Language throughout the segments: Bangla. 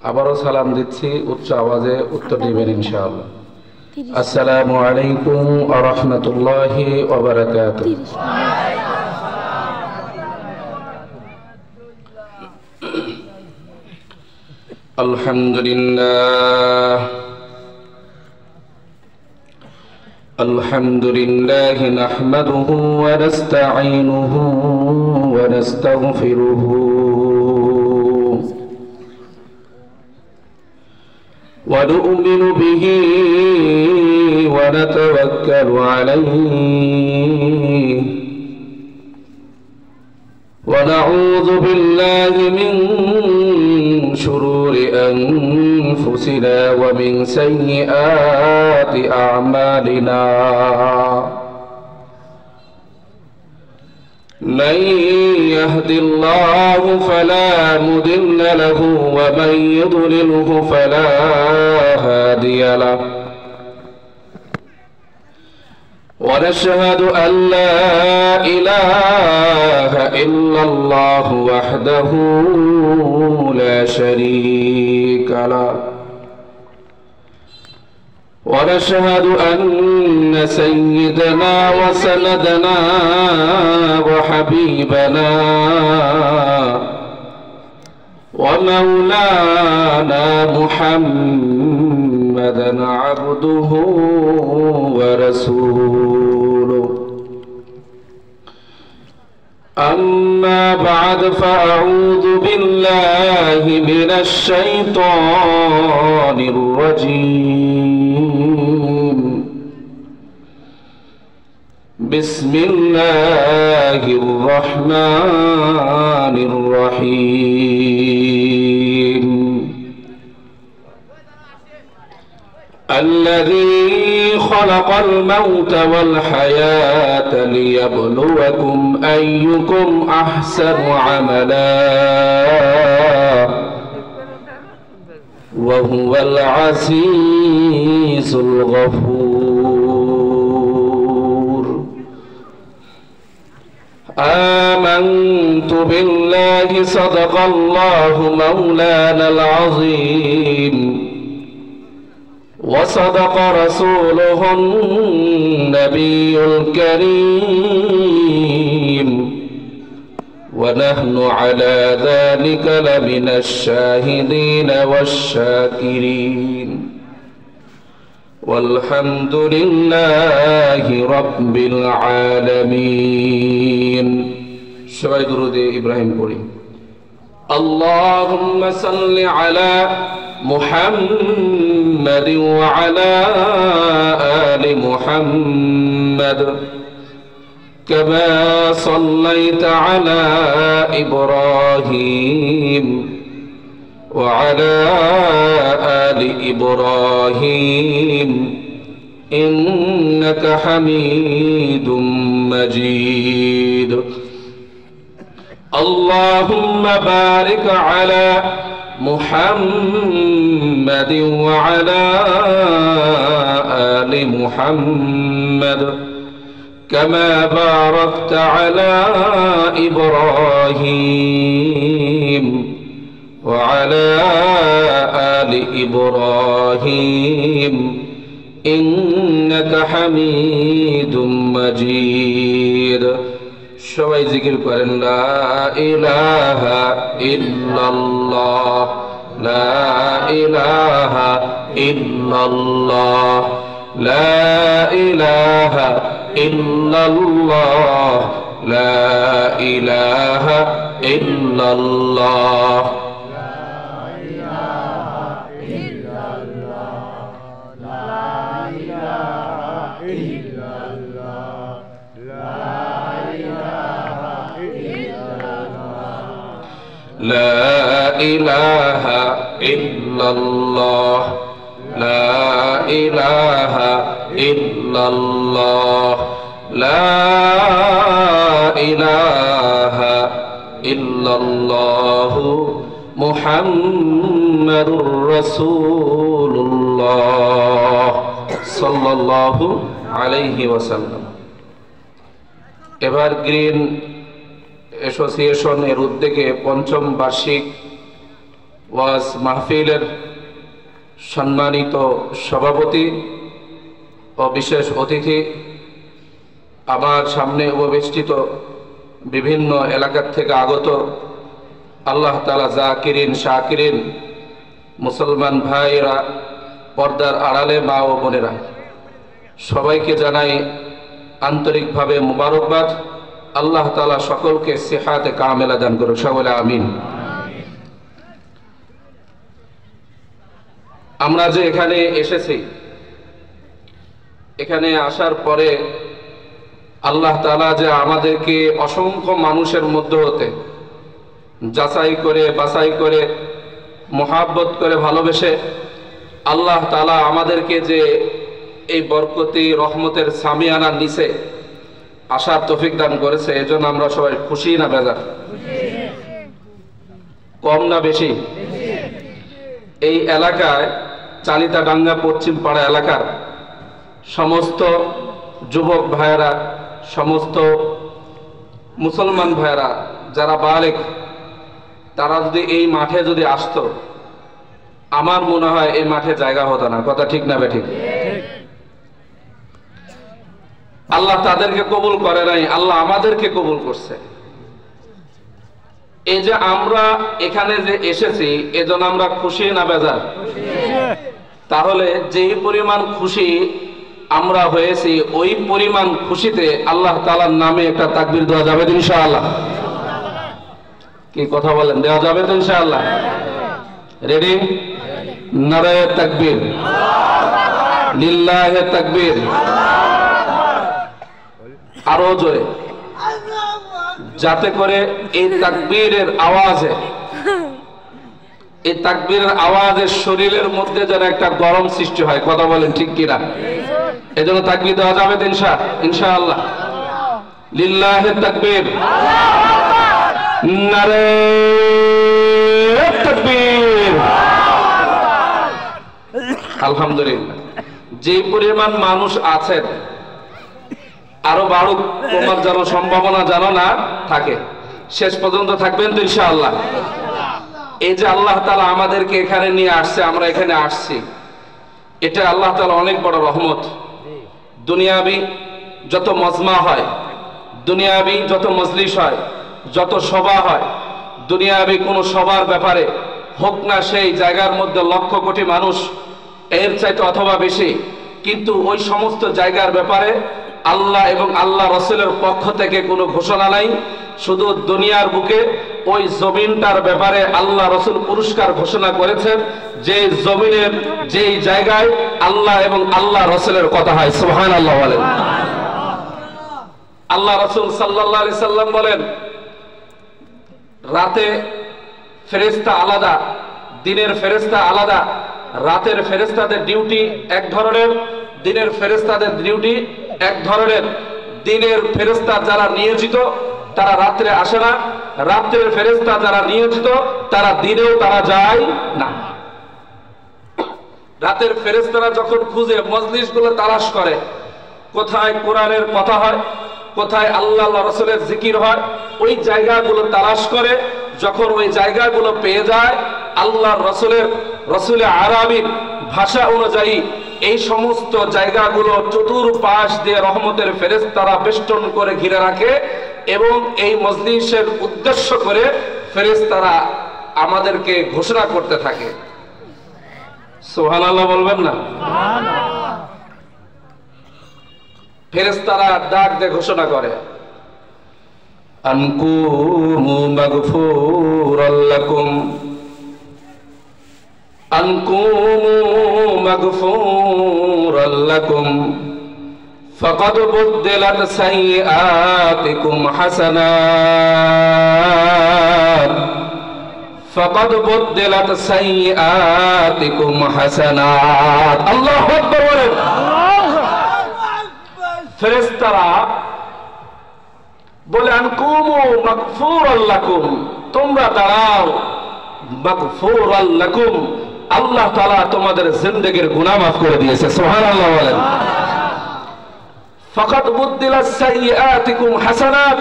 আবারও সালাম দিচ্ছি, উচ্চ আওয়াজে উত্তর দিবেন ইনশাআল্লাহ। আসসালামু আলাইকুম ওয়া রাহমাতুল্লাহি ওয়া বারাকাতুহু। আলহামদুলিল্লাহ আলহামদুলিল্লাহি নাহমাদুহু ওয়া নাস্তাঈনুহু ওয়া নাস্তাগফিরুহু ওয়া নু'মিনু বিহি ওয়া নাতাওয়াক্কালু আলাইহি ওয়া নাউযু বিল্লাহি মিন শুরুরি أنفسنا ومن سيئات أعمالنا من يهد الله فلا مضل له ومن يضلله فلا هادي له ونشهد أن لا إله إلا الله وحده لا شريك له ونشهد أن سيدنا وسندنا وحبيبنا ومولانا محمدا عبده ورسوله أما بعد فأعوذ بالله من الشيطان الرجيم بسم الله الرحمن الرحيم الذي خلق الموت والحياة ليبلوكم أيكم أحسن عملا وهو العزيز الغفور آمنت بالله صدق الله مولانا العظيم وصدق رسوله النبي الكريم ونحن على ذلك لمن الشاهدين والشاكرين والحمد لله رب العالمين সবাই দুরূদে ইব্রাহিম পড়ি। اللهم صل على محمد وعلى آل محمد كما صليت على إبراهيم وعلى آل إبراهيم إنك حميد مجيد اللهم بارك على محمد وعلى آل محمد كما باركت على إبراهيم وعلى آل إبراهيم إنك حميد مجيد সবাই জিকির করেন লা ইলাহা ইল্লাল্লাহ লা ইলাহা ইল্লাল্লাহ লা ইলাহা ইল্লাল্লাহ লা ইলাহা ইল্লাল্লাহ لا إله إلا الله لا إله إلا الله لا إله إلا الله محمد رسول الله صلى الله عليه وسلم। এভারগ্রিন অ্যাসোসিয়েশন এর উদ্যোগে পঞ্চম বার্ষিক ওয়াজ মাহফিলের সম্মানিত সভাপতি ও বিশেষ অতিথি, আমার সামনে উপবেষ্টিত বিভিন্ন এলাকার থেকে আগত আল্লাহ তাআলা জাকিরিন শাকিরিন মুসলমান ভাইরা, পর্দার আড়ালে মা ও বোনেরা, সবাইকে জানাই আন্তরিকভাবে মুবারকবাদ। আল্লাহ তাআলা সকলকে সিহাতে কামেলা দান করুক, সকলে আমিন। আমরা যে এখানে এসেছি, এখানে আসার পরে আল্লাহ তাআলা যে আমাদেরকে অসংখ্য মানুষের মধ্যে হতে যাচাই করে বাছাই করে মোহাব্বত করে ভালোবেসে আল্লাহ তাআলা আমাদেরকে যে এই বরকতি রহমতের সামিয়ানার নিচে আসার তৌফিক দান করেছে, এজন্য আমরা সবাই খুশি না বেজার? কম না বেশি? এই এলাকায় চালিতাডাঙ্গা পশ্চিম পাড়া এলাকার সমস্ত যুবক ভাইয়েরা, সমস্ত মুসলমান ভাইয়েরা যারা বালেগ, তারা যদি এই মাঠে যদি আসতো, আমার মনে হয় এই মাঠে জায়গা হতো না। কথা ঠিক না বেঠিক? আল্লাহ তাদেরকে কবুল করে নাই, আল্লাহ আমাদেরকে কবুল করছে। এই যে আমরা এখানে যে এসেছি, এজন্য আমরা খুশি না বেজার? তাহলে যেই পরিমাণ খুশি আমরা হয়েছি, ওই পরিমাণ খুশিতে আল্লাহ তাআলার নামে একটা তাকবীর দেওয়া যাবে ইনশাআল্লাহ? কি কথা বলেন, দেওয়া যাবে তো ইনশাআল্লাহ? রেডি? নারে তাকবীর, লিল্লাহি তাকবীর। আরো জোরে, যাতে করে এই তাকবীরের আওয়াজে, এই তাকবীরের আওয়াজে শরীরের মধ্যে যেন একটা গরম সৃষ্টি হয়। কথা বলেন ঠিক কিনা? এজন্য তাকবীর দেওয়া যাবে তো ইনশাআল্লাহ? লিল্লাহি তাকবীর, নারে তাকবীর। আলহামদুলিল্লাহ। যে পরিমাণ মানুষ আছেন, আরো বাড়ুক, তোমার যেন সম্ভাবনা যেন না থাকে, শেষ পর্যন্ত থাকবেন তো ইনশাআল্লাহ? এই যে আল্লাহ তাআলা আমাদেরকে এখানে নিয়ে আসছে, আমরা এখানে আসছি, এটা আল্লাহ তাআলা অনেক বড় রহমত। দুনিয়াবি যত মজমা হয়, দুনিয়াবি যত মজলিস হয়, যত সভা হয়, দুনিয়াবি কোন সবার ব্যাপারে হোক না সেই জায়গার মধ্যে লক্ষ কোটি মানুষ, এর চাইতে অথবা বেশি, কিন্তু ওই সমস্ত জায়গার ব্যাপারে আল্লাহ এবং আল্লাহ রাসূলের পক্ষ থেকে কোনো ঘোষণা নাই। শুধু দুনিয়ার বুকে ওই জমিনটার ব্যাপারে আল্লাহ রাসূল পুরস্কার ঘোষণা করেছেন, যে জমিনের যেই জায়গায় আল্লাহ এবং আল্লাহ রাসূলের কথা হয়। সুবহানাল্লাহ বলেন। আল্লাহ রাসূল সাল্লাল্লাহু আলাইহি সাল্লাম বলেন, রাতে ফেরেশতা আলাদা, দিনের ফেরেশতা আলাদা। রাতের ফেরেশতাদের ডিউটি এক ধরনের, দিনের ফেরেশতাদের ডিউটি এক ধরনের। দিনের ফেরেশতা যারা নিয়োজিত তারা রাত্রে আসে না, রাত্রের ফেরেশতা যারা নিয়োজিত তারা দিনেও তারা যায় না। রাতের ফেরেশতারা যখন খুঁজে মজলিসগুলো তালাশ করে, কোথায় কোরআনের কথা হয়, কোথায় আল্লাহ রাসূলের জিকির হয়, ওই জায়গাগুলো তালাশ করে। যখন ওই জায়গাগুলো পেয়ে যায়, আল্লাহ রসুলের আরবির ভাষা অনুযায়ী এই সমস্ত জায়গাগুলো চতুর্পাশ দিয়ে রহমতের ফেরেশতারা বেষ্টন করে ঘিরে রাখে, এবং এই মজলিসের উদ্দেশ্য করে ফেরেশতারা আমাদেরকে ঘোষণা করতে থাকে। সুবহানাল্লাহ বলবেন না? ফেরেশতারা ডাক দিয়ে ঘোষণা করে, আনকুমু মাগফুরাল লাকুম, আনকুমু মাগফুরাল লাকুম, ফাকাদ বুদ্দিলাত সাইয়্যাতিকুম হাসানাত, ফাকাদ বুদ্দিলাত সাইয়্যাতিকুম হাসানাত। আল্লাহু আকবার বলেন। ফেরেশতারা বলে, আনকুমু মাগফুরাল লাকুম, তোমরা দাঁড়াও, মাগফুরাল লাকুম, আল্লাহ তাআলা তোমাদের জিন্দেগীর গুনাহ মাফ করে দিয়েছে। সুবহানাল্লাহ বলেন। ফাকাদ বুদ্দিলাত সাইয়্যাতিকুম হাসানাত,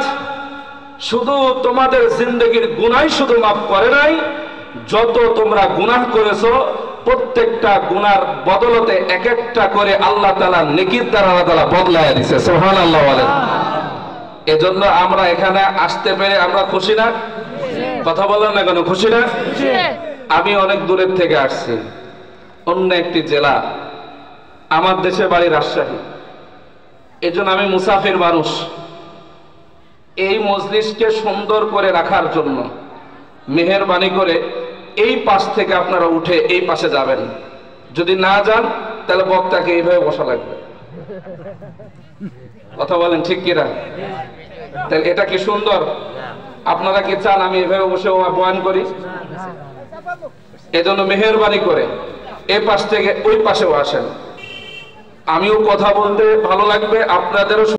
শুধু তোমাদের জিন্দেগির গুনাহ শুধু মাফ করে নাই, যত তোমরা গুনাহ করেছো প্রত্যেকটা গুনার বদলতে এক একটা করে আল্লাহ তাআলা নেকির দ্বারা আল্লাহ তাআলা বদলায় দিয়েছে। সুবহানাল্লাহ বলেন। এজন্য আমরা এখানে আসতে পেরে আমরা খুশি না? কথা বলেন না কেন, খুশি না? আমি অনেক দূরের থেকে আসছি, অন্য একটি জেলা, আমার দেশের বাড়ি রাজশাহী। এজন্য আমি মুসাফির মানুষ। এই মজলিসকে সুন্দর করে রাখার জন্য মেহেরবানি করে এই পাশ থেকে আপনারা উঠে এই পাশে যাবেন। যদি না যান তাহলে বক্তাকে এইভাবে বসা লাগবে। কথা বলেন ঠিক কিনা? তাহলে এটা কি সুন্দর? আপনারা কি চান আমি এভাবে বসে বয়ান করি? এজন্য মেহেরবানি করে এই পাশ থেকে ওই পাশেও আসেন। আমিও কথা বলতে ভালো লাগবে, আপনাদেরও